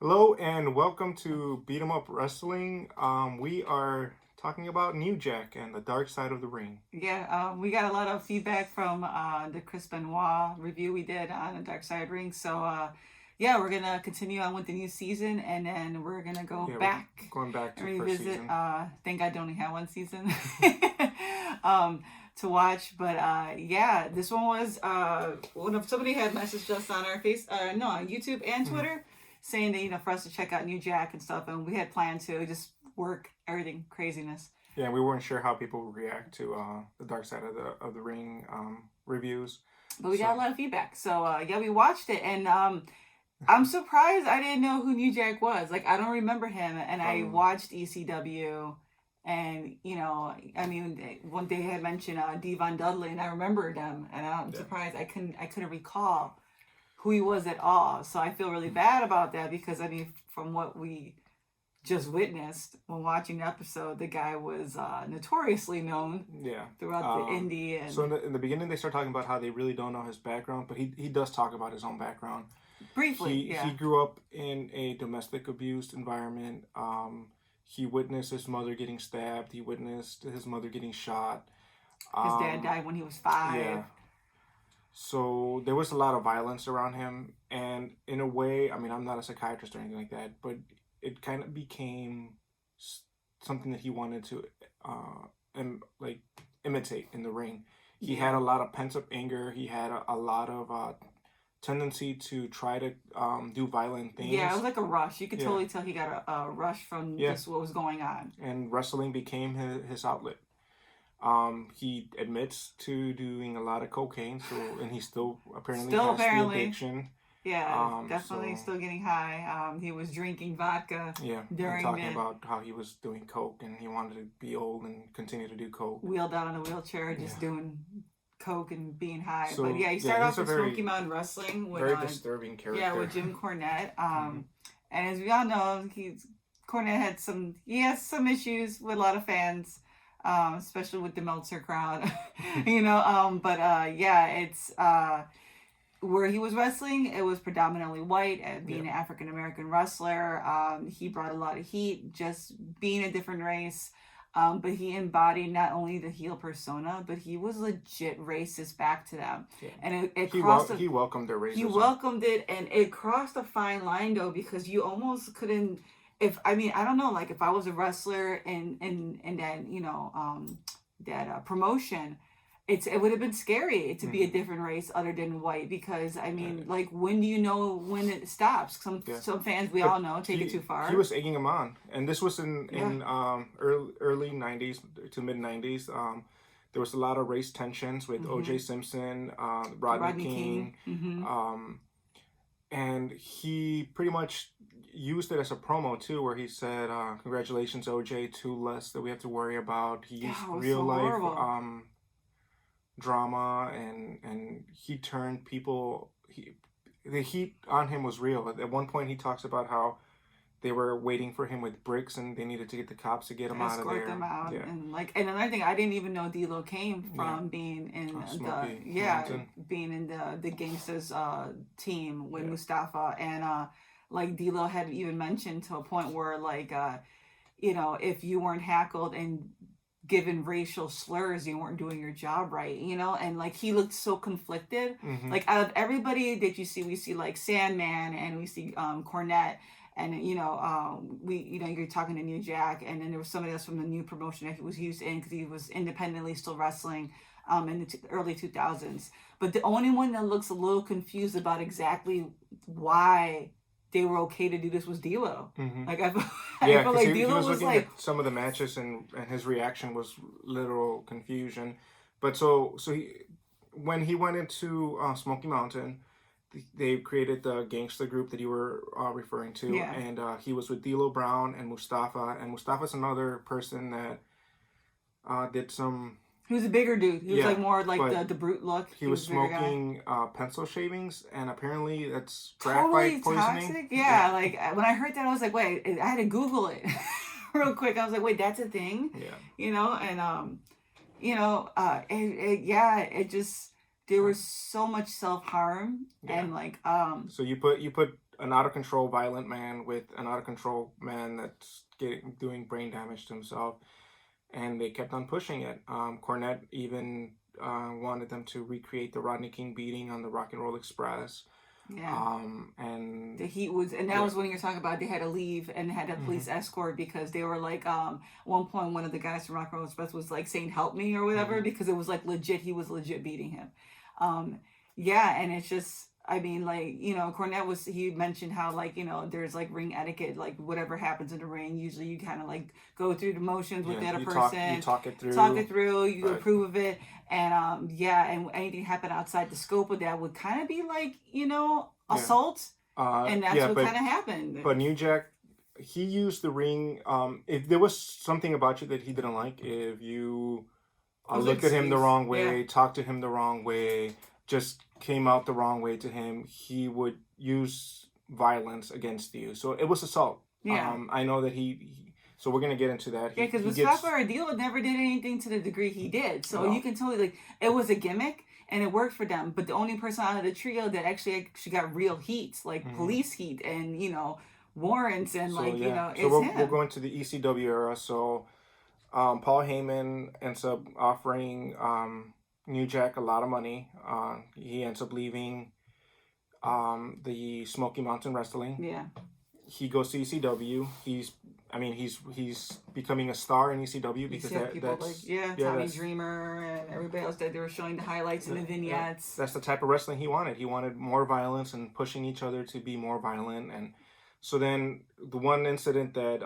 Hello and welcome to Beat 'em Up Wrestling. We are talking about New Jack and the Dark Side of the Ring. Yeah, we got a lot of feedback from the Chris Benoit review we did on the Dark Side Ring. So, yeah, we're gonna continue on with the new season, and then we're gonna go Yeah, we're back going back and to first revisit. season. Thank God, I only had one season to watch, but yeah, this one was one of somebody had messaged us on our on YouTube and Twitter, saying that for us to check out New Jack and stuff, and we had planned to just work everything craziness. Yeah, we weren't sure how people would react to the Dark Side of the Ring reviews. But we got a lot of feedback. So yeah, we watched it, and I'm surprised I didn't know who New Jack was. Like, I don't remember him, and I watched ECW, and I mean, one day had mentioned Devon Dudley, and I remembered him, and I'm surprised I couldn't recall who he was at all. So I feel really bad about that because I mean, from what we just witnessed when watching the episode, the guy was notoriously known throughout the indie. And so in the beginning, they start talking about how they really don't know his background, but he does talk about his own background. Briefly, he grew up in a domestic abused environment. He witnessed his mother getting stabbed. He witnessed his mother getting shot. His dad died when he was 5. Yeah. So there was a lot of violence around him, and in a way, I mean, I'm not a psychiatrist or anything like that, but it kind of became something that he wanted to imitate in the ring. He had a lot of pent up anger. He had a lot of tendency to try to do violent things. Yeah, it was like a rush. You could totally tell he got a rush from just what was going on. And wrestling became his outlet. He admits to doing a lot of cocaine, and he still apparently has the addiction. Yeah, definitely still getting high. He was drinking vodka. Yeah, during talking about how he was doing coke and he wanted to be old and continue to do coke. Wheeled out on a wheelchair, just doing coke and being high. So, but yeah, he started off with Smoky Mountain Wrestling. With, very disturbing character. Yeah, with Jim Cornette. And as we all know, Cornette had some issues with a lot of fans. Especially with the Meltzer crowd, but yeah, it's where he was wrestling, it was predominantly white. Being an African American wrestler, he brought a lot of heat, just being a different race. But he embodied not only the heel persona, but he was legit racist back to them. Yeah. And he welcomed their racism. He welcomed it, and it crossed a fine line though, because you almost couldn't. I don't know, like if I was a wrestler in that promotion, it would have been scary to be a different race other than white, because I mean, like, when do you know when it stops? Some fans, we all know, take it too far. He was egging him on, and this was in early 90s to mid 90s. There was a lot of race tensions with O.J. Simpson, Rodney King. And he pretty much used it as a promo too, where he said, "Congratulations, OJ, 2 less that we have to worry about." He used real life drama, and he turned people. The heat on him was real. At one point, he talks about how they were waiting for him with bricks, and they needed to get the cops to get him out of there. Escort them out, and another thing, I didn't even know D'Lo came from being in being in the Gangsters team with Mustafa, and like D'Lo had even mentioned to a point where if you weren't heckled and given racial slurs, you weren't doing your job right, and like he looked so conflicted. Like, out of everybody that you see, we see like Sandman, and we see Cornette. And you're talking to New Jack, and then there was somebody else from the new promotion that he was used in, because he was independently still wrestling in the early 2000s. But the only one that looks a little confused about exactly why they were okay to do this was D'Lo. Like, I feel like D'Lo was looking at some of the matches, and his reaction was literal confusion. But so when he went into Smoky Mountain, they created the gangster group that you were referring to, and he was with D'Lo Brown and Mustafa. And Mustafa's another person that did some. He was a bigger dude. He was like more like the brute look. He was smoking pencil shavings, and apparently that's graphite poisoning. Toxic. Yeah, like when I heard that, I was like, wait, I had to Google it real quick. I was like, wait, that's a thing. Yeah. And it just. There was so much self-harm, and like so you put an out of control violent man with an out of control man that's doing brain damage to himself, and they kept on pushing it. Cornette even wanted them to recreate the Rodney King beating on the Rock and Roll Express. Yeah. And the heat was, and that was when you're talking about they had to leave and had a police escort because they were like, one point one of the guys from Rock and Roll Express was like saying help me or whatever because it was like legit, he was legit beating him. Yeah, and it's just, I mean, like, you know, Cornette he mentioned how, like, you know, there's like ring etiquette, like whatever happens in the ring, usually you kind of like go through the motions with the other person. You talk it through. You approve of it. And, and anything happen outside the scope of that would kind of be like, you know, assault. And that's what kind of happened. But New Jack, he used the ring. If there was something about you that he didn't like, if you looked at him the wrong way, talked to him the wrong way, just came out the wrong way to him, he would use violence against you. So it was assault. Yeah. I know that so we're gonna get into that. Yeah, because Mustafa Ardila never did anything to the degree he did. So you can totally, like, it was a gimmick and it worked for them. But the only person out of the trio that actually got real heat, like police heat and, you know, warrants and you know, it's him. We're going to the ECW era. So Paul Heyman ends up offering New Jack a lot of money. He ends up leaving the Smoky Mountain Wrestling. Yeah. He goes to ECW. He's becoming a star in ECW because Tommy Dreamer and everybody else that they were showing the highlights and the vignettes. That's the type of wrestling he wanted. He wanted more violence and pushing each other to be more violent. And so then the one incident that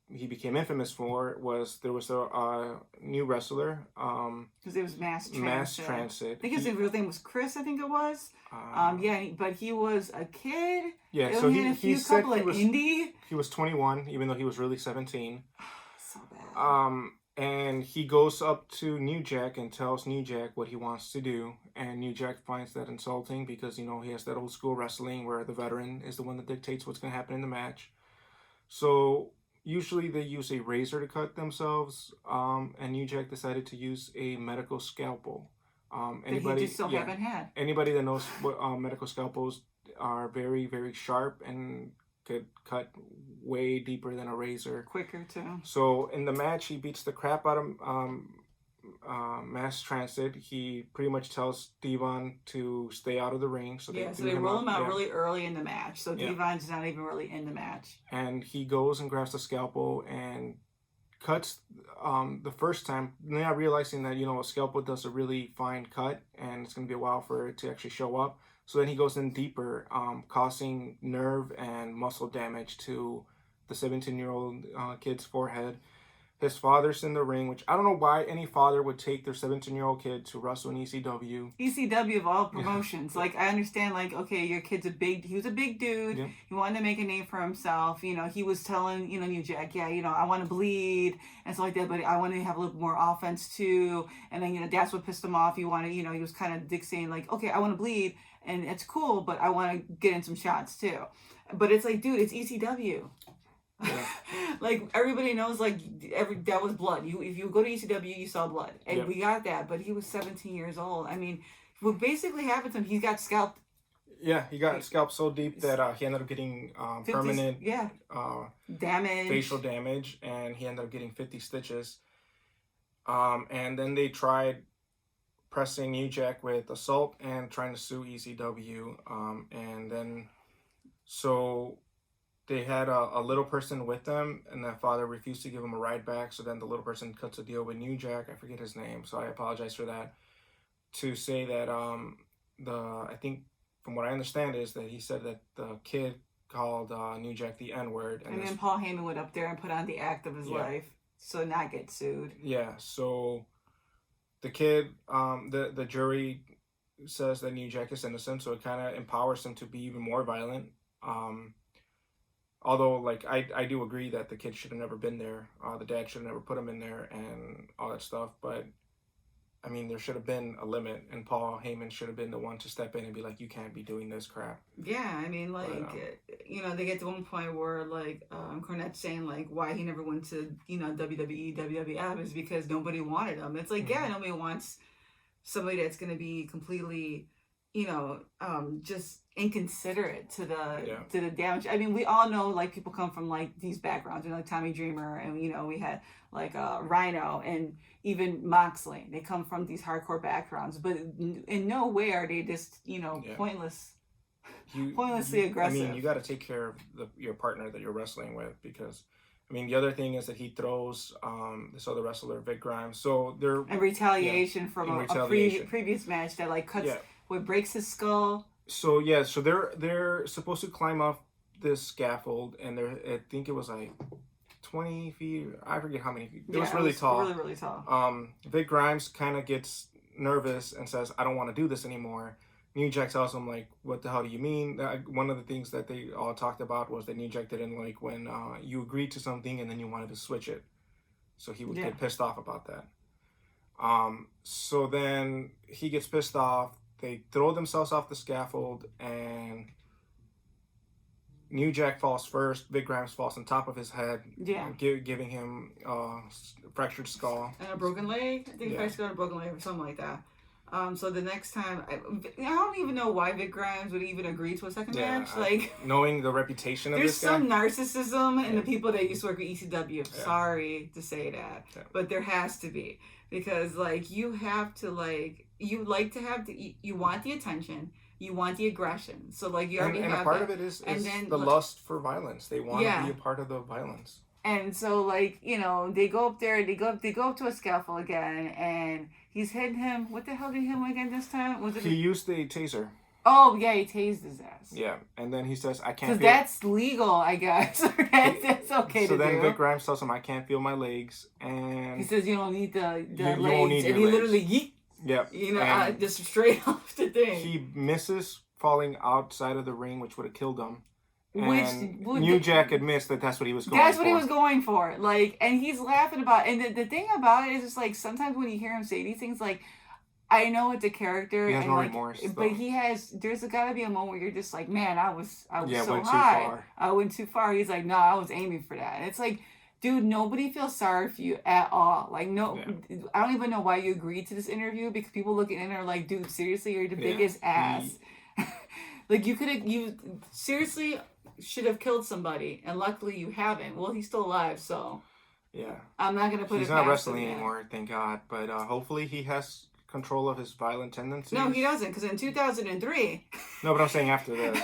he became infamous for was there was a new wrestler. Because it was Mass Transit. I think his real name was Chris, I think it was. But he was a kid. Yeah, so he said he was 21, even though he was really 17. So bad. And he goes up to New Jack and tells New Jack what he wants to do. And New Jack finds that insulting because, you know, he has that old school wrestling where the veteran is the one that dictates what's going to happen in the match. So usually they use a razor to cut themselves. And New Jack decided to use a medical scalpel. Anybody just haven't had. Anybody that knows what medical scalpels are, very, very sharp and could cut way deeper than a razor. Quicker too. So in the match, he beats the crap out of Mass Transit. He pretty much tells Devon to stay out of the ring. So they roll him out really early in the match. So Devon's not even really in the match. And he goes and grabs the scalpel and cuts the first time, not realizing that, you know, a scalpel does a really fine cut and it's going to be a while for it to actually show up. So then he goes in deeper, causing nerve and muscle damage to the 17-year-old kid's forehead. His father's in the ring, which I don't know why any father would take their 17-year-old kid to wrestle in ECW. ECW of all promotions. Like, I understand, like, okay, your kid's he was a big dude. Yeah. He wanted to make a name for himself. You know, he was telling, you know, New Jack, yeah, you know, I want to bleed and stuff like that, but I want to have a little more offense too. And then, you know, that's what pissed him off. He wanted, you know, he was kind of saying, like, okay, I want to bleed and it's cool, but I want to get in some shots too. But it's like, dude, it's ECW. Yeah. Like, everybody knows, like, that was blood. If you go to ECW, you saw blood, and we got that. But he was 17 years old. I mean, what basically happened to him, he got scalped. Yeah, he got scalped so deep that he ended up getting permanent damage, facial damage, and he ended up getting 50 stitches. And then they tried pressing New Jack with assault and trying to sue ECW. And then so they had a little person with them, and that father refused to give him a ride back. So then the little person cuts a deal with New Jack. I forget his name, so I apologize for that. To say that I think from what I understand is that he said that the kid called New Jack the N-word. And then Paul Heyman went up there and put on the act of his life, so not get sued. Yeah, so the kid, the jury says that New Jack is innocent, so it kind of empowers him to be even more violent. Although, like, I do agree that the kid should have never been there. The dad should have never put him in there and all that stuff. But, I mean, there should have been a limit. And Paul Heyman should have been the one to step in and be like, you can't be doing this crap. Yeah, I mean, like, you know, they get to one point where, like, Cornette's saying, like, why he never went to, you know, WWE, WWF is because nobody wanted him. It's like, yeah, nobody wants somebody that's going to be completely just inconsiderate to the damage. I mean, we all know like people come from like these backgrounds, like Tommy Dreamer, and we had like Rhino and even Moxley. They come from these hardcore backgrounds, but in no way are they just pointlessly aggressive. I mean, you got to take care of your partner that you're wrestling with, because I mean, the other thing is that he throws this other wrestler, Vic Grimes. So they're in retaliation from a previous match that like cuts what breaks his skull. So so they're supposed to climb up this scaffold, and I think it was like 20 feet. I forget how many feet. It was really tall. Really, really tall. Vic Grimes kind of gets nervous and says, "I don't want to do this anymore." New Jack tells him, like, what the hell do you mean? One of the things that they all talked about was that New Jack didn't like when you agreed to something and then you wanted to switch it. So he would get pissed off about that. So then he gets pissed off. They throw themselves off the scaffold, and New Jack falls first. Vic Grimes falls on top of his head, giving him a fractured skull. And a broken leg? I think Vic got a broken leg or something like that. So the next time, I don't even know why Vic Grimes would even agree to a second match. Like, knowing the reputation of this guy. There's some narcissism in the people that used to work at ECW. Sorry to say that, but there has to be, because like you have to you want the attention, you want the aggression. So like you already have. And a part of it is the lust for violence. They want to be a part of the violence. And so, like, they go up there, they go up to a scaffold again, and he's hitting him. What the hell did he hit him again this time? He used the taser. Oh, yeah, he tased his ass. Yeah, and then he says, I can't feel... Because that's legal, I guess. that's okay to do. So then Vic Grimes tells him, I can't feel my legs, and... He says, you don't need the legs. And he literally yeet. Yep. Just straight off the thing. He misses falling outside of the ring, which would have killed him. And New Jack admits that that's what he was going for. That's what he was going for. Like, and he's laughing about it. And the thing about it is just like sometimes when you hear him say these things, like, I know it's a character. He has no remorse. But there's gotta be a moment where you're just like, man, I was so high. I went too far. He's like, no, I was aiming for that. And it's like, dude, nobody feels sorry for you at all. Like, I don't even know why you agreed to this interview, because people looking in are like, dude, seriously, you're the biggest ass. Like, you seriously should have killed somebody, and luckily you haven't. Well, he's still alive, so I'm not gonna put he's not wrestling anymore, thank God. But hopefully he has control of his violent tendencies. No, he doesn't, because in 2003 no, but I'm saying after this.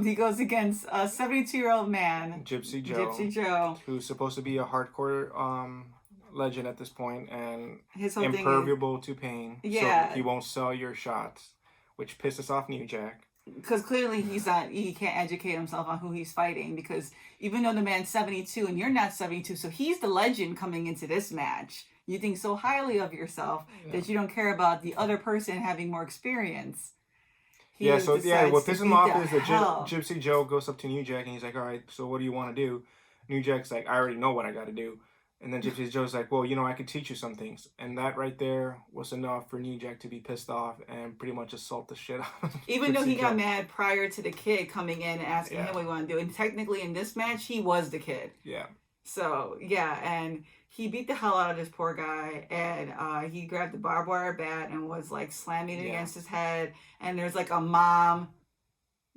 He goes against a 72-year-old man, Gypsy Joe, who's supposed to be a hardcore legend at this point, and his whole impermeable to pain. So he won't sell your shots, which pisses off New Jack. Because clearly he can't educate himself on who he's fighting, because even though the man's 72 and you're not 72, so he's the legend coming into this match. You think so highly of yourself that you don't care about the other person having more experience. What pisses him off is that Gypsy Joe goes up to New Jack and he's like, all right, so what do you want to do? New Jack's like, I already know what I got to do. And then Gypsy Joe's like, well, I could teach you some things. And that right there was enough for New Jack to be pissed off and pretty much assault the shit out of Even though he got mad prior to the kid coming in and asking him what he wanted to do. And technically in this match, he was the kid. Yeah. So, and he beat the hell out of this poor guy. And he grabbed the barbed wire bat and was like slamming it against his head. And there's like a mom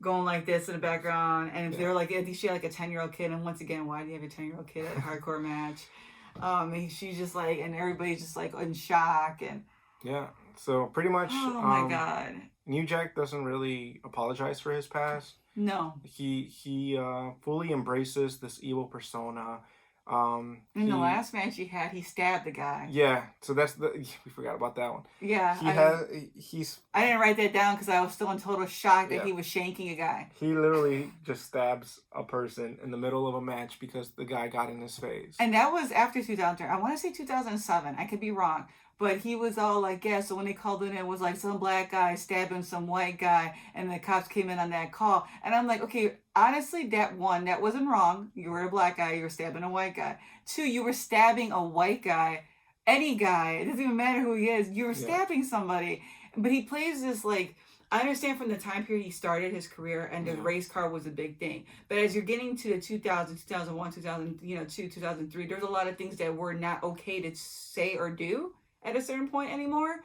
going like this in the background. And they're like, I think she had like a 10-year-old kid. And once again, why do you have a 10-year-old kid at a hardcore match? And she's just like, and everybody's just like in shock, and so pretty much. Oh my God! New Jack doesn't really apologize for his past. No. He fully embraces this evil persona. In the last match he had, he stabbed the guy. Yeah, so we forgot about that one. Yeah, I didn't write that down because I was still in total shock that he was shanking a guy. He literally just stabs a person in the middle of a match because the guy got in his face. And that was after 2003. I want to say 2007. I could be wrong. But he was all like, so when they called in, it was like some black guy stabbing some white guy, and the cops came in on that call. And I'm like, okay, honestly, that wasn't wrong. You were a black guy, you were stabbing a white guy. 2, you were stabbing a white guy, any guy, it doesn't even matter who he is, you were stabbing somebody. But he plays this like, I understand from the time period he started his career, and the race car was a big thing. But as you're getting to the 2000, 2001, 2002, 2003, there's a lot of things that were not okay to say or do at a certain point anymore.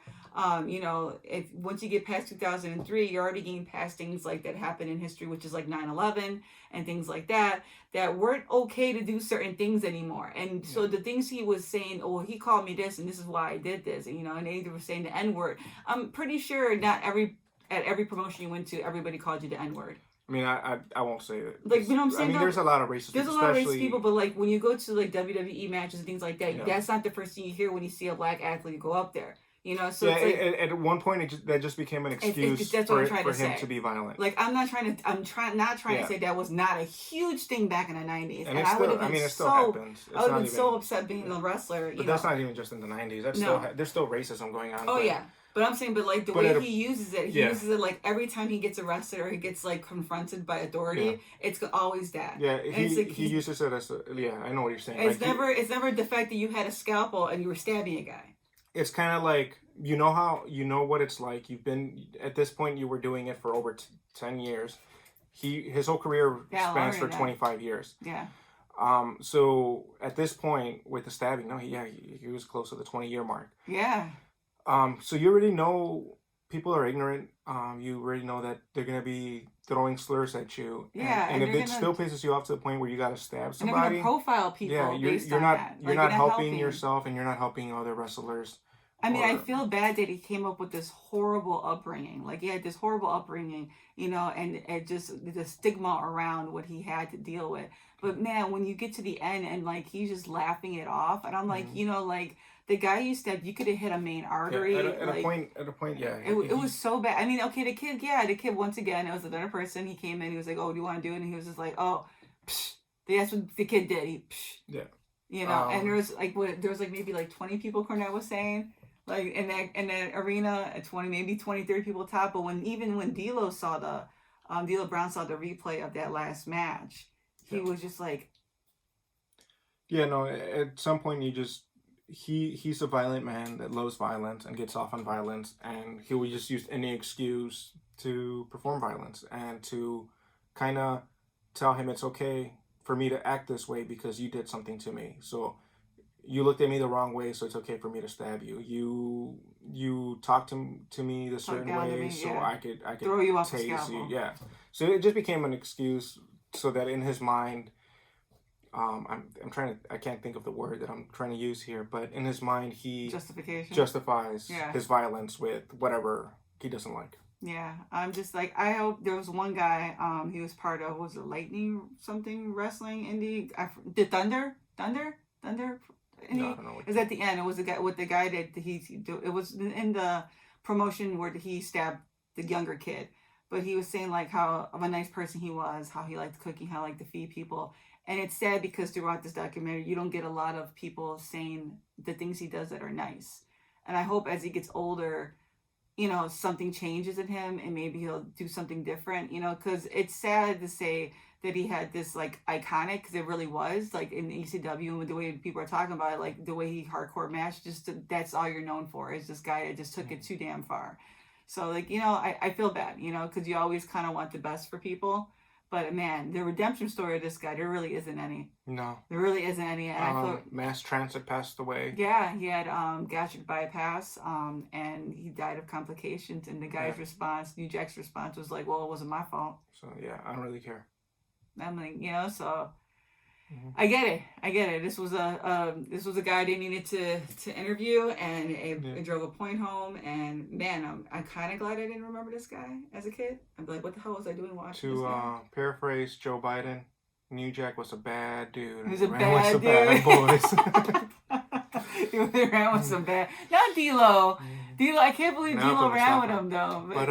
You know, if once you get past 2003, you're already getting past things like that happened in history, which is like 9/11 and things like that weren't okay to do certain things anymore. And so the things he was saying, oh, he called me this and this is why I did this, and, you know, and they were saying the N-word. I'm pretty sure not at every promotion you went to, everybody called you the N-word. I mean, I won't say it. Like, you know what I'm saying? I mean, there's a lot of racist people. There's a lot of racist people, but like when you go to like WWE matches and things like that, that's not the first thing you hear when you see a black athlete go up there. You know, so it's like, at one point that just became an excuse for him to be violent. Like, I'm not trying to say that was not a huge thing back in the 90s, and I would have been happens. I would have been so upset being a wrestler. But that's not even just in the 90s. That's there's still racism going on. Oh yeah. But I'm saying, like the way he uses it, uses it like every time he gets arrested or he gets like confronted by authority, it's always that. Yeah, he uses it as I know what you're saying. It's never the fact that you had a scalpel and you were stabbing a guy. It's kind of like, you know what it's like. You've been, at this point, you were doing it for over 10 years. His whole career spans for 25 years. Yeah. So at this point with the stabbing, he was close to the 20-year mark. Yeah. So you already know people are ignorant. You already know that they're gonna be throwing slurs at you. Yeah. And if it still pisses you off to the point where you gotta stab somebody, and they're gonna profile people. You're not helping yourself, and you're not helping other wrestlers. I mean, I feel bad that he came up with this horrible upbringing. Like, he had this horrible upbringing, you know, and it just the stigma around what he had to deal with. But man, when you get to the end and like he's just laughing it off, and I'm like, you know, like the guy you stabbed, you could have hit a main artery. At a point, It was so bad. I mean, okay, the kid once again, it was another person. He came in, he was like, "Oh, do you want to do it?" And he was just like, "Oh, psh." That's what the kid did. He, psh. Yeah. You know, and there was like maybe like 20 people. Cornette was saying. Like in that arena at 20, maybe 20, 30 people top. But when D'Lo saw D'Lo Brown saw the replay of that last match, he was just like, yeah, no. At some point, he's a violent man that loves violence and gets off on violence, and he will just use any excuse to perform violence and to kind of tell him it's okay for me to act this way because you did something to me. So. You looked at me the wrong way, so it's okay for me to stab you. You talked to me the certain way, so I could throw you off tase the scalpel. you. Yeah. So it just became an excuse, so that in his mind, I can't think of the word that I'm trying to use here, but in his mind he justifies his violence with whatever he doesn't like. Yeah, I'm just like, I hope there was one guy. He was part of Lightning something wrestling indie. The Thunder. No, I don't know. It was at the end. It was the guy that it was in the promotion where he stabbed the younger kid, but he was saying like how of a nice person he was, how he liked cooking, how he liked to feed people. And it's sad because throughout this documentary, you don't get a lot of people saying the things he does that are nice. And I hope as he gets older, you know, something changes in him and maybe he'll do something different, you know, because it's sad to say that he had this like iconic, because it really was, like in ECW and the way people are talking about it, like the way he hardcore matched, that's all you're known for, is this guy that just took it too damn far. So like, you know, I feel bad, you know, because you always kind of want the best for people. But man, the redemption story of this guy, there really isn't any. No. There really isn't any. And mass transit passed away. Yeah, he had gastric bypass, and he died of complications. And the guy's response, New Jack's response, was like, "Well, it wasn't my fault." So yeah, I don't really care. I'm like, you know, so I get it. This was a guy they needed to interview, and it drove a point home. And man, I'm kind of glad I didn't remember this guy as a kid. I'm like, what the hell was I doing watching this guy? To paraphrase Joe Biden, New Jack was a bad dude. He was a bad dude. Bad boys. He ran with some bad. Not D'Lo. D'Lo, I can't believe D'Lo ran with him though. But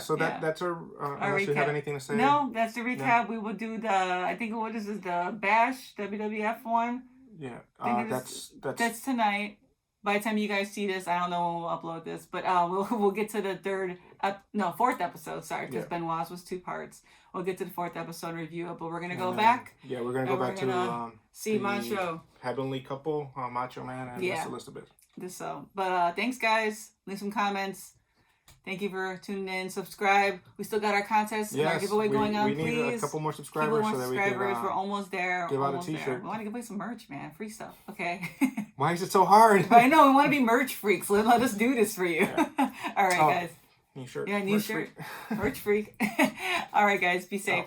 so that's our unless you have anything to say. No, that's the recap. Yeah. We will do the Bash WWF one. Yeah, that's tonight. By the time you guys see this, I don't know when we'll upload this, but we'll get to the fourth episode. Sorry, because Benoit's was 2 parts. We'll get to the 4th episode and review it, but we're gonna go back. Yeah, we're gonna go back to see Macho, heavenly couple, Macho Man and Miss Elizabeth. But thanks guys. Leave some comments. Thank you for tuning in. Subscribe. We still got our contest and our giveaway going on. We need a couple more subscribers so that we can We're almost there. Give out a t-shirt. There. We want to give away some merch, man. Free stuff. Okay. Why is it so hard? I know. We want to be merch freaks. Let us do this for you. Yeah. All right, guys. New shirt. Yeah, new shirt. Merch freak. All right, guys. Be safe.